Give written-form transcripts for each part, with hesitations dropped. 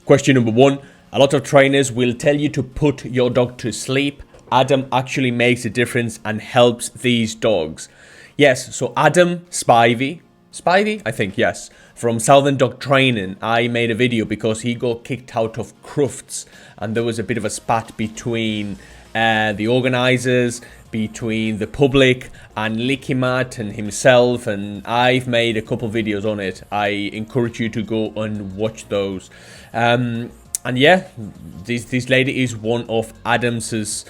Question number 1. A lot of trainers will tell you to put your dog to sleep. Adam actually makes a difference and helps these dogs. Yes, so Adam Spivey, I think, yes, from Southend Dog Training, I made a video because he got kicked out of Crufts and there was a bit of a spat between the organisers, between the public and Likimat and himself, and I've made a couple videos on it. I encourage you to go and watch those. And yeah, this lady is one of Adams's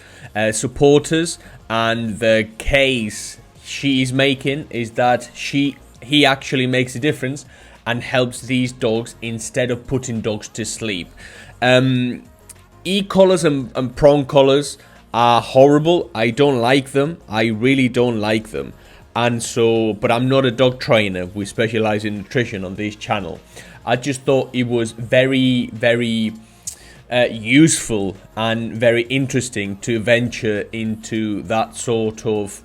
supporters, and the case she is making is that he actually makes a difference and helps these dogs instead of putting dogs to sleep. E-collars and prong collars are horrible. I don't like them. I really don't like them. And so, but I'm not a dog trainer. We specialize in nutrition on this channel. I just thought it was very, very useful and very interesting to venture into that sort of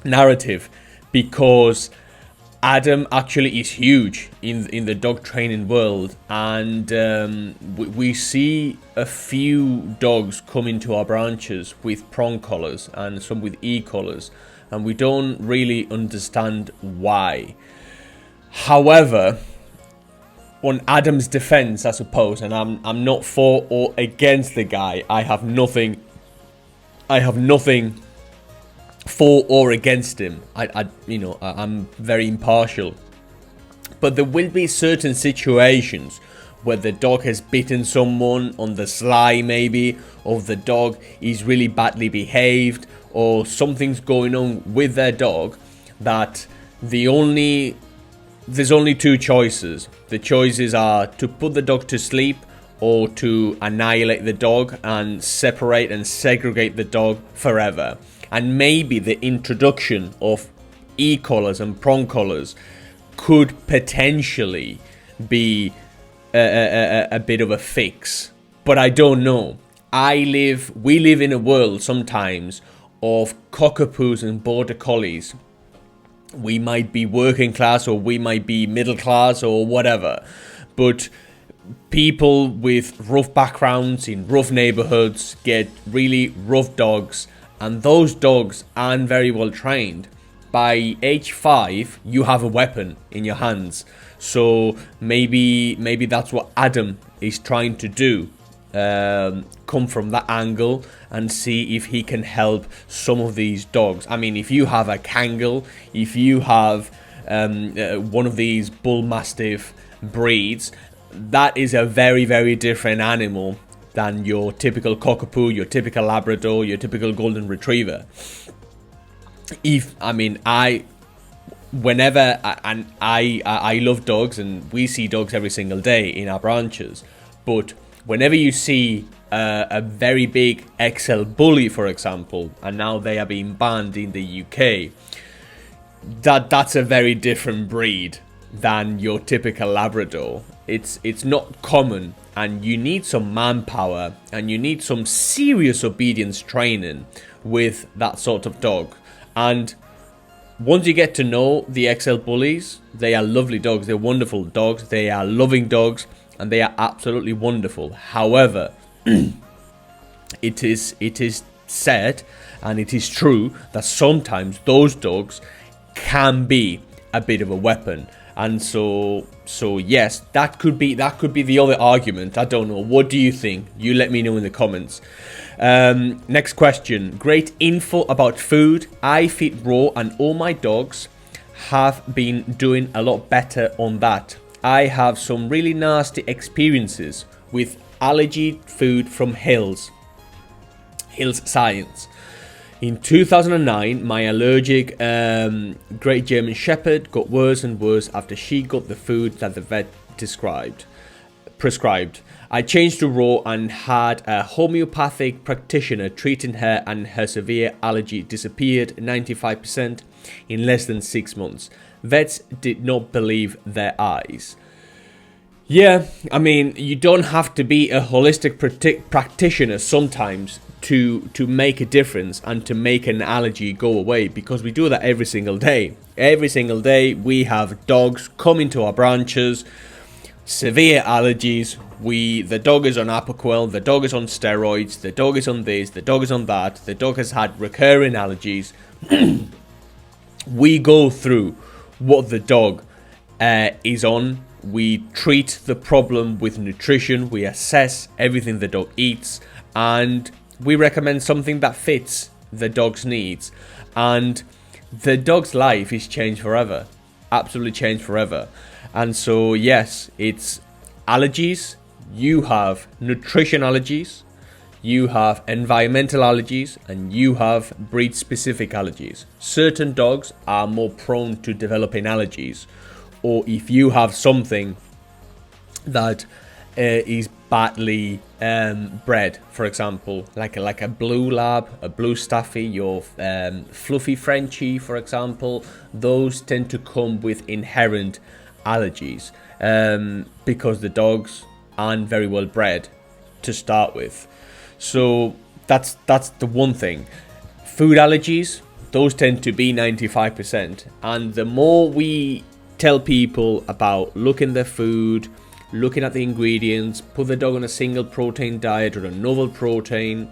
narrative, because Adam actually is huge in the dog training world, and we see a few dogs come into our branches with prong collars and some with e-collars, and we don't really understand why. However, on Adam's defense, I suppose, and I'm not for or against the guy. I have nothing for or against him. I'm very impartial. But there will be certain situations where the dog has bitten someone on the sly, maybe, or the dog is really badly behaved, or something's going on with their dog, that there's only two choices. The choices are to put the dog to sleep or to annihilate the dog and separate and segregate the dog forever. And maybe the introduction of e-collars and prong collars could potentially be a bit of a fix. But I don't know. We live in a world sometimes of cockapoos and border collies. We might be working class, or we might be middle class, or whatever. But people with rough backgrounds in rough neighborhoods get really rough dogs, and those dogs aren't very well trained. By age 5, you have a weapon in your hands. So maybe that's what Adam is trying to do. Come from that angle and see if he can help some of these dogs. I mean, if you have a Kangal, if you have one of these Bull Mastiff breeds, that is a very, very different animal than your typical Cockapoo, your typical Labrador, your typical Golden Retriever. I love dogs, and we see dogs every single day in our branches, but whenever you see a very big XL Bully, for example, and now they are being banned in the UK, that's a very different breed than your typical Labrador. It's not common, and you need some manpower and you need some serious obedience training with that sort of dog. And once you get to know the XL Bullies, they are lovely dogs, they're wonderful dogs, they are loving dogs, and they are absolutely wonderful. However, it is said, and it is true, that sometimes those dogs can be a bit of a weapon. And so yes, that could be the other argument. I don't know. What do you think? You let me know in the comments. Next question. Great info about food. I feed raw, and all my dogs have been doing a lot better on that. I have some really nasty experiences with allergy food from Hills Science. In 2009, my allergic Great German Shepherd got worse and worse after she got the food that the vet prescribed. I changed to raw and had a homeopathic practitioner treating her, and her severe allergy disappeared 95% in less than 6 months. Vets did not believe their eyes. Yeah, I mean, you don't have to be a holistic practitioner sometimes to make a difference and to make an allergy go away, because we do that every single day. Every single day we have dogs come into our branches, severe allergies. The dog is on Apoquel, the dog is on steroids, the dog is on this, the dog is on that, the dog has had recurring allergies. We go through what the dog is on. We treat the problem with nutrition. We assess everything the dog eats, and we recommend something that fits the dog's needs. And the dog's life is changed forever, absolutely changed forever. And so yes, it's allergies. You have nutrition allergies, you have environmental allergies, and you have breed specific allergies. Certain dogs are more prone to developing allergies, or if you have something that is badly bred, for example, like a blue lab, a blue staffy, your fluffy Frenchie, for example, those tend to come with inherent allergies because the dogs aren't very well bred to start with. So that's the one thing. Food allergies, those tend to be 95%, and the more we tell people about looking their food, looking at the ingredients, put the dog on a single protein diet or a novel protein,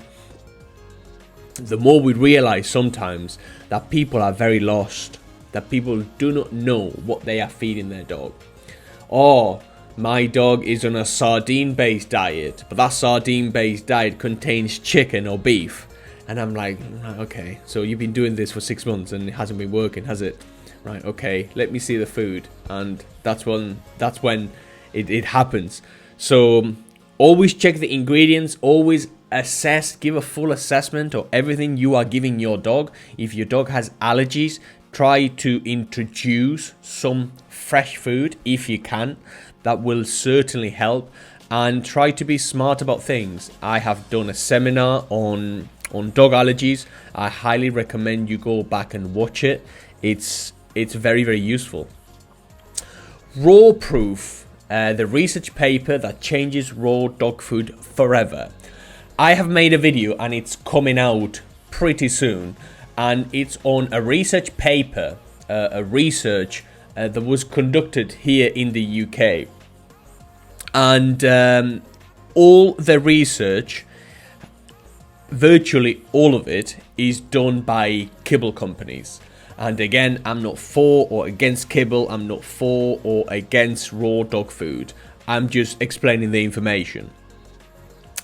the more we realize sometimes that people are very lost, that people do not know what they are feeding their dog. Oh, my dog is on a sardine-based diet, but that sardine-based diet contains chicken or beef. And I'm like, okay, so you've been doing this for 6 months and it hasn't been working, has it? Right, okay, let me see the food. And that's when it happens. So always check the ingredients, always assess, give a full assessment of everything you are giving your dog. If your dog has allergies, try to introduce some fresh food if you can. That will certainly help. And try to be smart about things. I have done a seminar on dog allergies. I highly recommend you go back and watch it. It's very, very useful. Raw proof, the research paper that changes raw dog food forever. I have made a video and it's coming out pretty soon, and it's on a research paper, a research that was conducted here in the UK. And all the research, virtually all of it, is done by kibble companies. And again, I'm not for or against kibble. I'm not for or against raw dog food. I'm just explaining the information.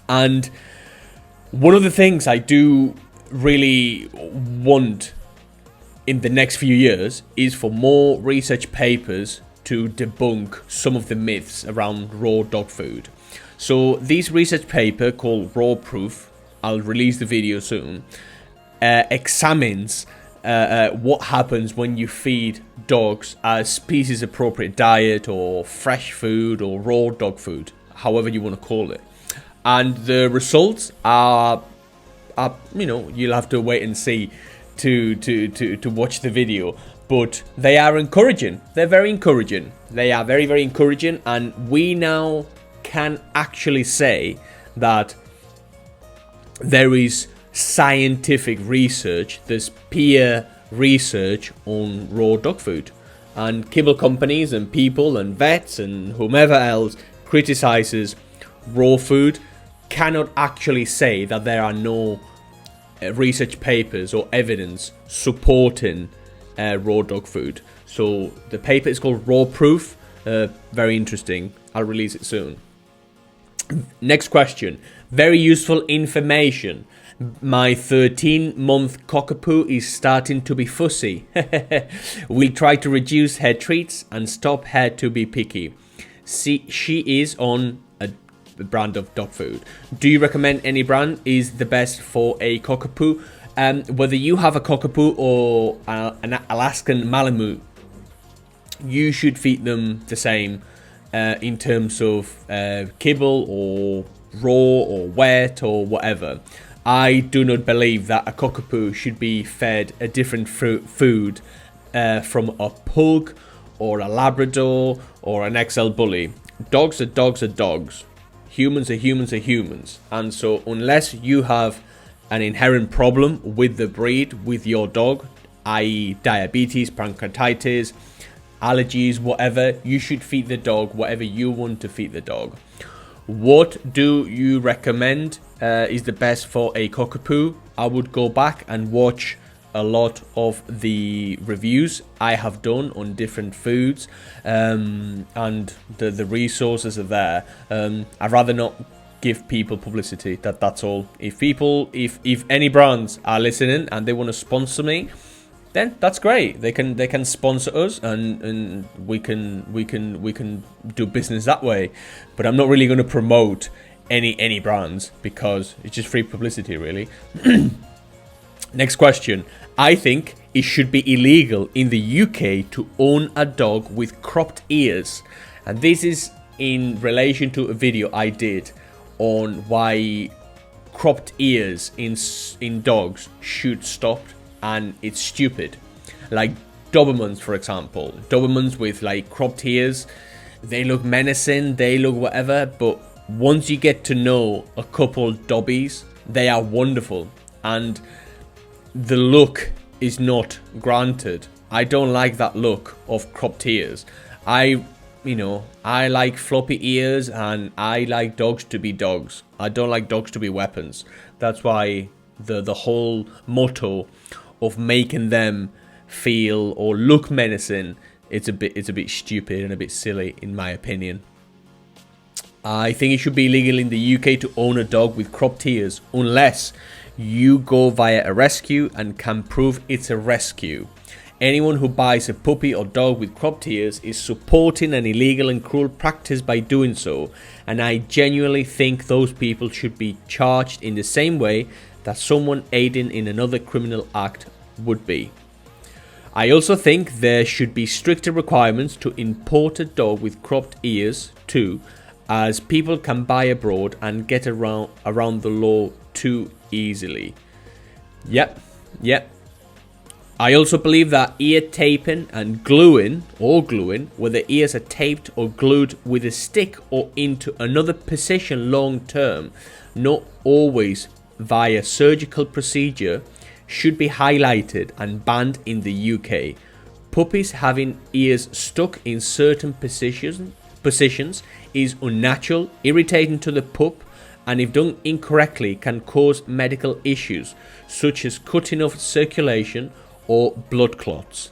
And one of the things I do really want in the next few years is for more research papers to debunk some of the myths around raw dog food. So this research paper called Raw Proof, I'll release the video soon, examines what happens when you feed dogs a species appropriate diet or fresh food or raw dog food, however you want to call it. And the results are you'll have to wait and see to watch the video. But they are encouraging. They're very encouraging. They are very, very encouraging. And we now can actually say that there is scientific research, there's peer research on raw dog food. And kibble companies and people and vets and whomever else criticizes raw food cannot actually say that there are no research papers or evidence supporting raw dog food. So the paper is called Raw Proof. Very interesting. I'll release it soon. Next question. Very useful information. My 13-month cockapoo is starting to be fussy. We'll try to reduce her treats and stop her to be picky. She is on a brand of dog food. Do you recommend any brand is the best for a cockapoo? Whether you have a cockapoo or an Alaskan Malamute, you should feed them the same in terms of kibble or raw or wet or whatever. I do not believe that a cockapoo should be fed a different food from a pug or a Labrador or an XL Bully. Dogs are dogs are dogs. Humans are humans are humans. And so unless you have an inherent problem with the breed, with your dog, i.e. diabetes, pancreatitis, allergies, whatever, you should feed the dog whatever you want to feed the dog. What do you recommend is the best for a cockapoo? I would go back and watch a lot of the reviews I have done on different foods, and the resources are there. I'd rather not give people publicity. That's all. If any brands are listening and they want to sponsor me, then that's great. They can sponsor us, and we can do business that way. But I'm not really going to promote any brands because it's just free publicity, really. Next question. I think it should be illegal in the UK to own a dog with cropped ears, and this is in relation to a video I did on why cropped ears in dogs should stop, and it's stupid. Like Dobermans, for example. Dobermans with like cropped ears, they look menacing, they look whatever, but once you get to know a couple Dobbies, they are wonderful, and the look is not granted. I don't like that look of cropped ears. I like floppy ears, and I like dogs to be dogs. I don't like dogs to be weapons. That's why the whole motto of making them feel or look menacing, it's a bit stupid and a bit silly in my opinion. I think it should be illegal in the UK to own a dog with cropped ears unless you go via a rescue and can prove it's a rescue. Anyone who buys a puppy or dog with cropped ears is supporting an illegal and cruel practice by doing so, and I genuinely think those people should be charged in the same way that someone aiding in another criminal act would be. I also think there should be stricter requirements to import a dog with cropped ears too, as people can buy abroad and get around the law too easily. Yep. I also believe that ear taping and gluing, where the ears are taped or glued with a stick or into another position long term, not always via surgical procedure, should be highlighted and banned in the UK. Puppies having ears stuck in certain positions is unnatural, irritating to the pup, and if done incorrectly can cause medical issues such as cutting off circulation or blood clots.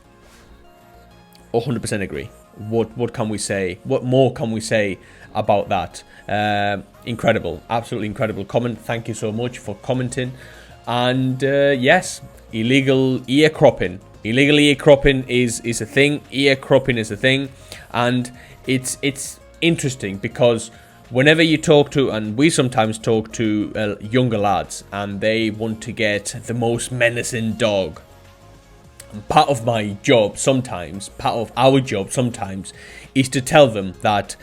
100% agree. What can we say? What more can we say about that? Incredible, absolutely incredible comment. Thank you so much for commenting. And yes, illegal ear cropping. Illegal ear cropping is a thing. Ear cropping is a thing, and it's interesting because whenever you talk to, and we sometimes talk to younger lads, and they want to get the most menacing dog. Part of my job sometimes, part of our job sometimes, is to tell them that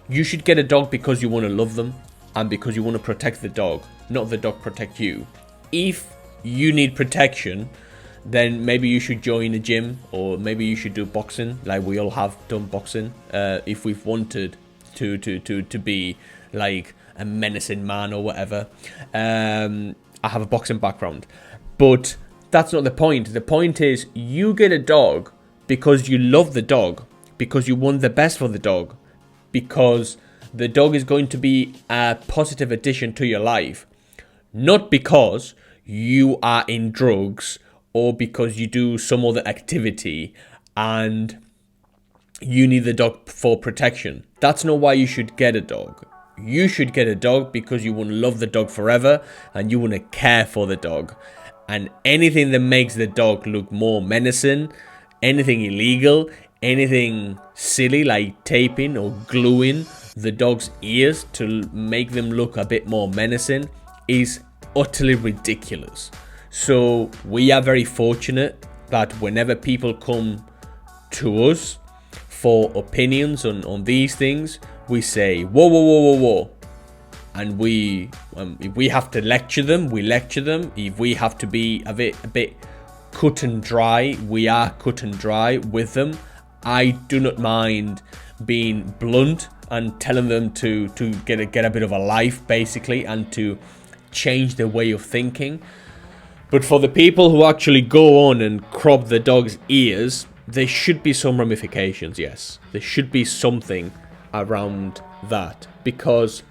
you should get a dog because you want to love them and because you want to protect the dog, not the dog protect you. If you need protection, then maybe you should join a gym, or maybe you should do boxing, like we all have done boxing, if we've wanted to be like a menacing man or whatever. I have a boxing background, but that's not the point. The point is you get a dog because you love the dog, because you want the best for the dog, because the dog is going to be a positive addition to your life, not because you are in drugs or because you do some other activity and you need the dog for protection. That's not why you should get a dog. You should get a dog because you want to love the dog forever and you want to care for the dog. And anything that makes the dog look more menacing, anything illegal, anything silly like taping or gluing the dog's ears to make them look a bit more menacing is utterly ridiculous. So we are very fortunate that whenever people come to us for opinions on these things, we say, whoa. And if we have to lecture them, we lecture them. If we have to be a bit cut and dry, we are cut and dry with them. I do not mind being blunt and telling them to get a bit of a life, basically, and to change their way of thinking. But for the people who actually go on and crop the dog's ears, there should be some ramifications, yes. There should be something around that, because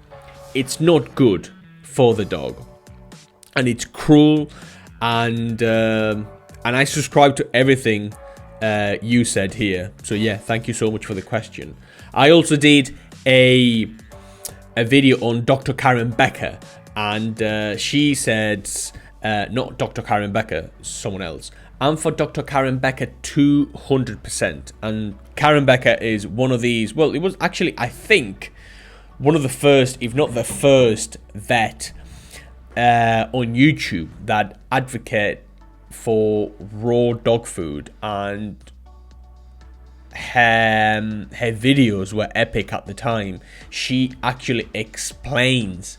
it's not good for the dog, and it's cruel, and I subscribe to everything you said here. So yeah, thank you so much for the question. I also did a video on Dr. Karen Becker, and she said, not Dr. Karen Becker, someone else. I'm for Dr. Karen Becker 200%. And Karen Becker is one of these, well, it was actually, I think, one of the first, if not the first, vet on YouTube that advocate for raw dog food, and her videos were epic at the time. She actually explains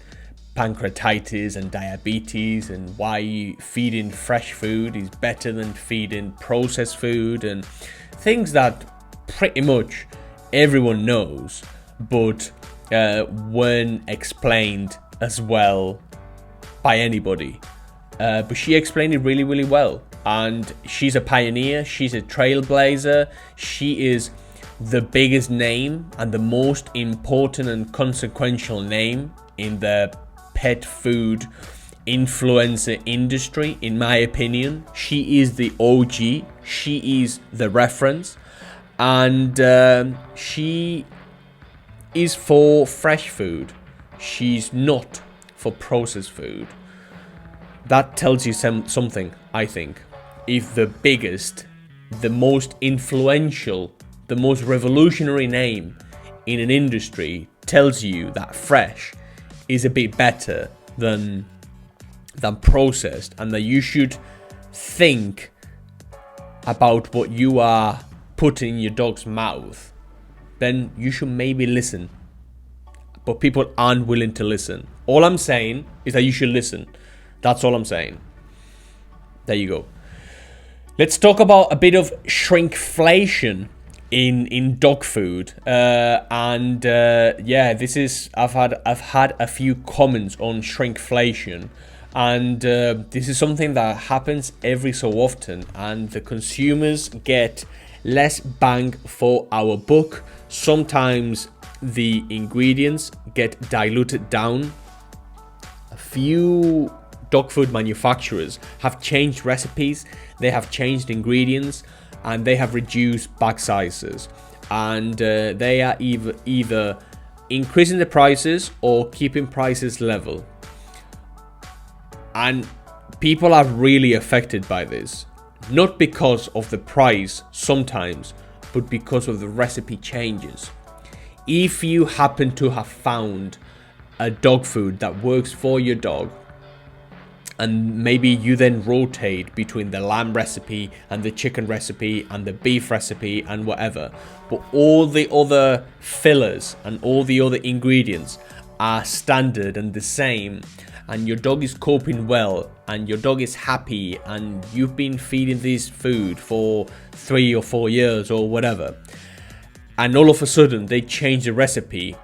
pancreatitis and diabetes, and why feeding fresh food is better than feeding processed food, and things that pretty much everyone knows, but when explained as well by anybody. But she explained it really, really well, and she's a pioneer, she's a trailblazer, she is the biggest name and the most important and consequential name in the pet food influencer industry, in my opinion. She is the OG, she is the reference, and she is for fresh food, she's not for processed food. That tells you something, I think. If the biggest, the most influential, the most revolutionary name in an industry tells you that fresh is a bit better than processed, and that you should think about what you are putting in your dog's mouth, then you should maybe listen. But people aren't willing to listen. All I'm saying is that you should listen. That's all I'm saying. There you go. Let's talk about a bit of shrinkflation in dog food. Yeah, this is I've had a few comments on shrinkflation, and this is something that happens every so often, and the consumers get less bang for our buck. Sometimes the ingredients get diluted down. A few dog food manufacturers have changed recipes, they have changed ingredients, and they have reduced bag sizes, and they are either increasing the prices or keeping prices level. And people are really affected by this, not because of the price sometimes, but because of the recipe changes. If you happen to have found a dog food that works for your dog, and maybe you then rotate between the lamb recipe and the chicken recipe and the beef recipe and whatever, but all the other fillers and all the other ingredients are standard and the same, and your dog is coping well and your dog is happy, and you've been feeding this food for 3 or 4 years or whatever, and all of a sudden they change the recipe,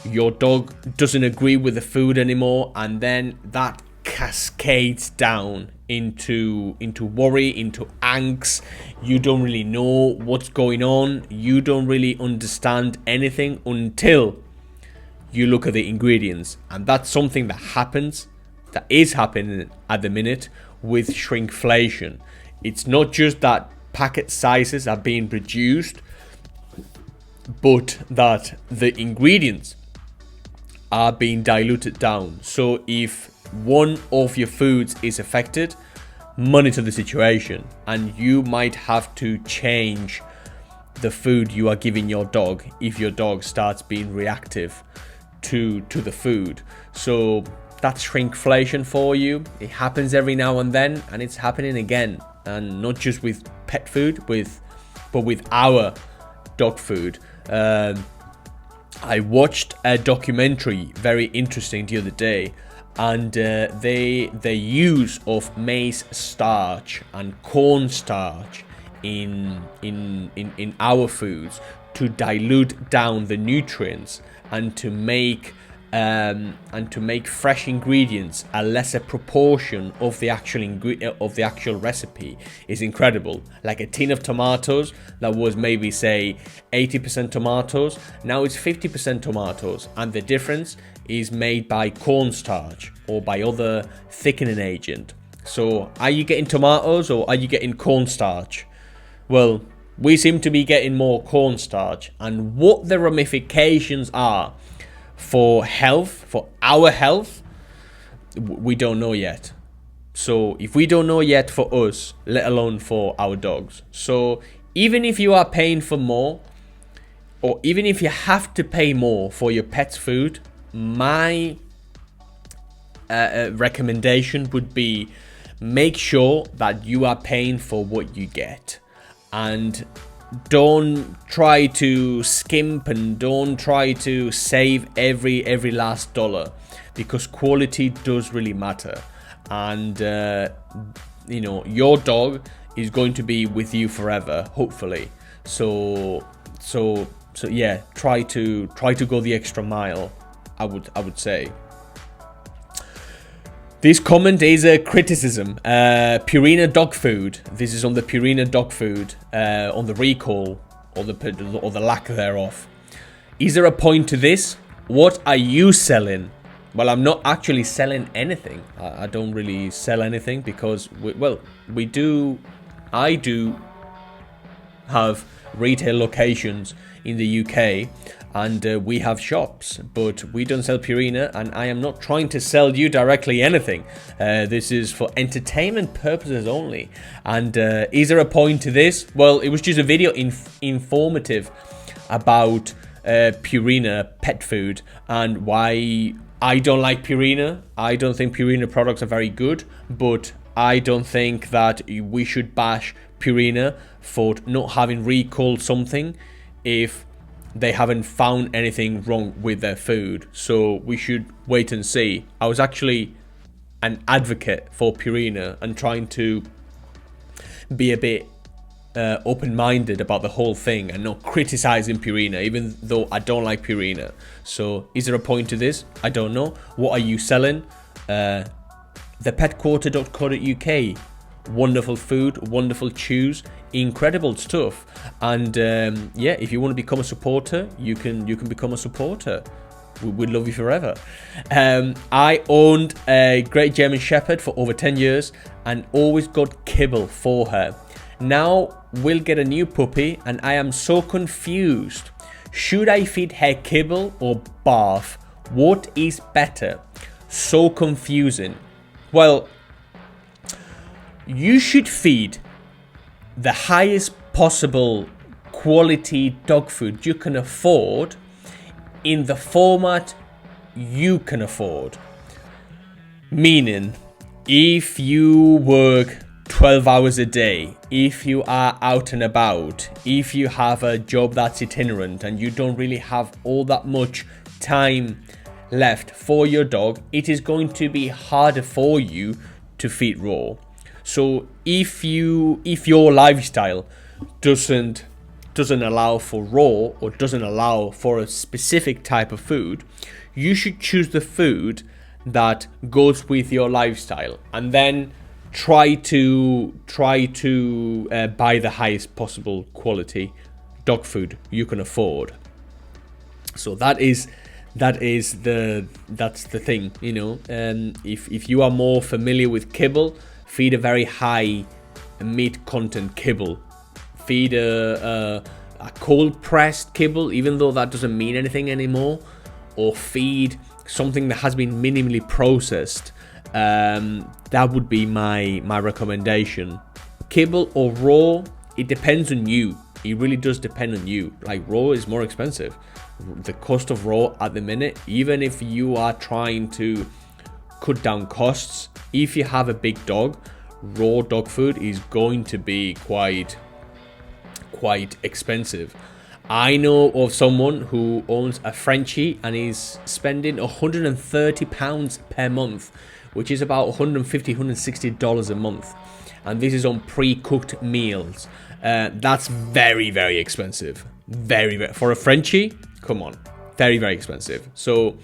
your dog doesn't agree with the food anymore, and then that cascades down into worry, into angst. You don't really know what's going on, you don't really understand anything until you look at the ingredients. And that's something that is happening at the minute with shrinkflation. It's not just that packet sizes are being reduced, but that the ingredients are being diluted down. So if one of your foods is affected, monitor the situation, and you might have to change the food you are giving your dog if your dog starts being reactive to the food. So that's shrinkflation for you. It happens every now and then, and it's happening again, and not just with pet food, but with our dog food. I watched a documentary, very interesting, the other day, and the use of maize starch and corn starch in our foods to dilute down the nutrients and to make fresh ingredients a lesser proportion of the actual recipe is incredible. Like a tin of tomatoes that was maybe say 80% tomatoes, now it's 50% tomatoes, and the difference is made by cornstarch or by other thickening agent. So are you getting tomatoes or are you getting cornstarch? Well, we seem to be getting more cornstarch, and what the ramifications are for health, for our health, we don't know yet. So if we don't know yet for us, let alone for our dogs. So even if you are paying for more, or even if you have to pay more for your pet's food, my recommendation would be make sure that you are paying for what you get. And don't try to skimp and don't try to save every last dollar, because quality does really matter. And your dog is going to be with you forever, hopefully. So yeah, try to go the extra mile, I would say. This comment is a criticism. Purina dog food. This is on the Purina dog food, on the recall or the lack thereof. Is there a point to this? What are you selling? Well, I'm not actually selling anything. I don't really sell anything because I do have retail locations in the UK, and we have shops, but we don't sell Purina, and I am not trying to sell you directly anything. This is for entertainment purposes only. And is there a point to this? Well, it was just a video informative about Purina pet food and why I don't like Purina. I don't think Purina products are very good, but I don't think that we should bash Purina for not having recalled something if they haven't found anything wrong with their food. So we should wait and see. I was actually an advocate for Purina and trying to be a bit open-minded about the whole thing and not criticizing Purina, even though I don't like Purina. So is there a point to this? I don't know. What are you selling? Thepetquarter.co.uk. Wonderful food, wonderful chews, incredible stuff. And yeah, if you want to become a supporter, you can become a supporter. We'd love you forever. I owned a Great German Shepherd for over 10 years and always got kibble for her. Now we'll get a new puppy and I am so confused. Should I feed her kibble or barf? What is better? So confusing. Well, you should feed the highest possible quality dog food you can afford in the format you can afford. Meaning, if you work 12 hours a day, if you are out and about, if you have a job that's itinerant and you don't really have all that much time left for your dog, it is going to be harder for you to feed raw. So if your lifestyle doesn't allow for raw or doesn't allow for a specific type of food, you should choose the food that goes with your lifestyle, and then try to buy the highest possible quality dog food you can afford. So that's the thing, you know. If you are more familiar with kibble, feed a very high meat content kibble. Feed a cold pressed kibble, even though that doesn't mean anything anymore, or feed something that has been minimally processed. That would be my recommendation. Kibble or raw, it depends on you. It really does depend on you. Like, raw is more expensive. The cost of raw at the minute, even if you are trying to cut down costs, if you have a big dog, raw dog food is going to be quite expensive. I know of someone who owns a Frenchie and is spending £130 per month, which is about $150, $160 a month. And this is on pre-cooked meals. That's very, very expensive. Very, very, for a Frenchie, come on, very, very expensive. So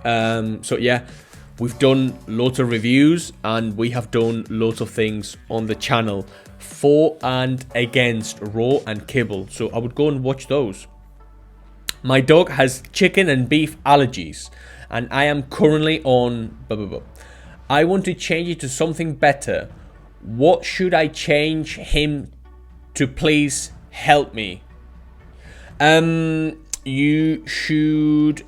yeah, we've done lots of reviews and we have done lots of things on the channel for and against raw and kibble. So I would go and watch those. My dog has chicken and beef allergies and I am currently on blah, blah, blah. I want to change it to something better. What should I change him to? Please help me. You should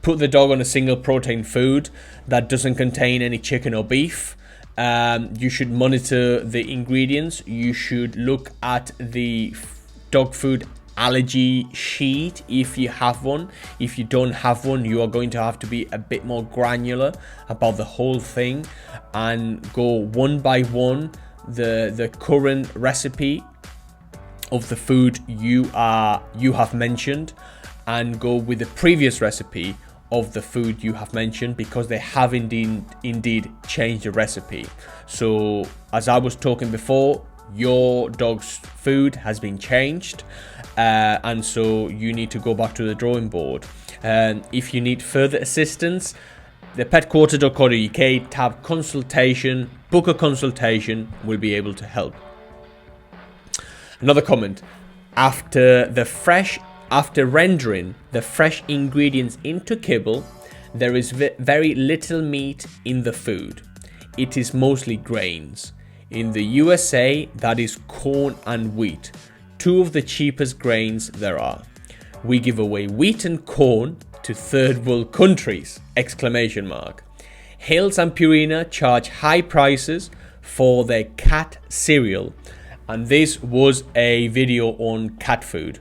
put the dog on a single protein food that doesn't contain any chicken or beef. You should monitor the ingredients. You should look at the dog food allergy sheet if you have one. If you don't have one, you are going to have to be a bit more granular about the whole thing and go one by one the current recipe of the food you have mentioned, and go with the previous recipe of the food you have mentioned, because they have indeed changed the recipe. So as I was talking before, your dog's food has been changed, and so you need to go back to the drawing board. If you need further assistance, the petquarter.co.uk tab consultation, book a consultation, will be able to help. Another comment: after rendering the fresh ingredients into kibble, there is very little meat in the food. It is mostly grains. In the USA, that is corn and wheat, two of the cheapest grains there are. We give away wheat and corn to third world countries! ! Hales and Purina charge high prices for their cat cereal. And this was a video on cat food.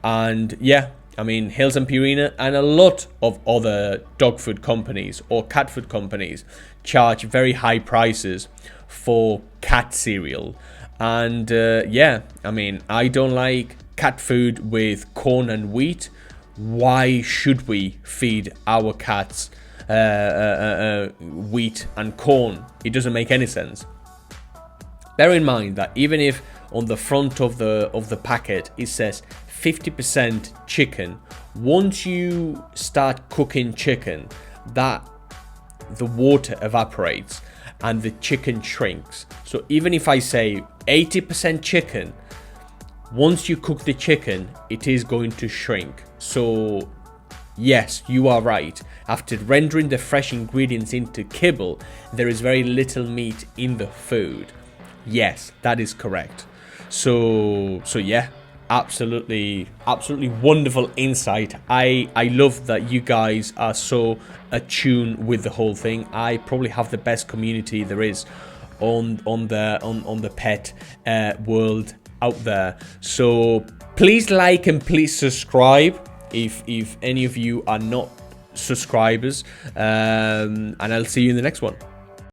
And yeah, I mean, Hales and Purina and a lot of other dog food companies or cat food companies charge very high prices for cat cereal. And yeah, I mean, I don't like cat food with corn and wheat. Why should we feed our cats wheat and corn? It doesn't make any sense. Bear in mind that even if on the front of the packet it says 50% chicken, once you start cooking chicken, that the water evaporates and the chicken shrinks. So even if I say 80% chicken, once you cook the chicken, it is going to shrink. So yes, you are right. After rendering the fresh ingredients into kibble, there is very little meat in the food. Yes, that is correct. So yeah, absolutely wonderful insight. I love that you guys are so attuned with the whole thing. I probably have the best community there is on the pet world out there. So please like and please subscribe if any of you are not subscribers, and I'll see you in the next one.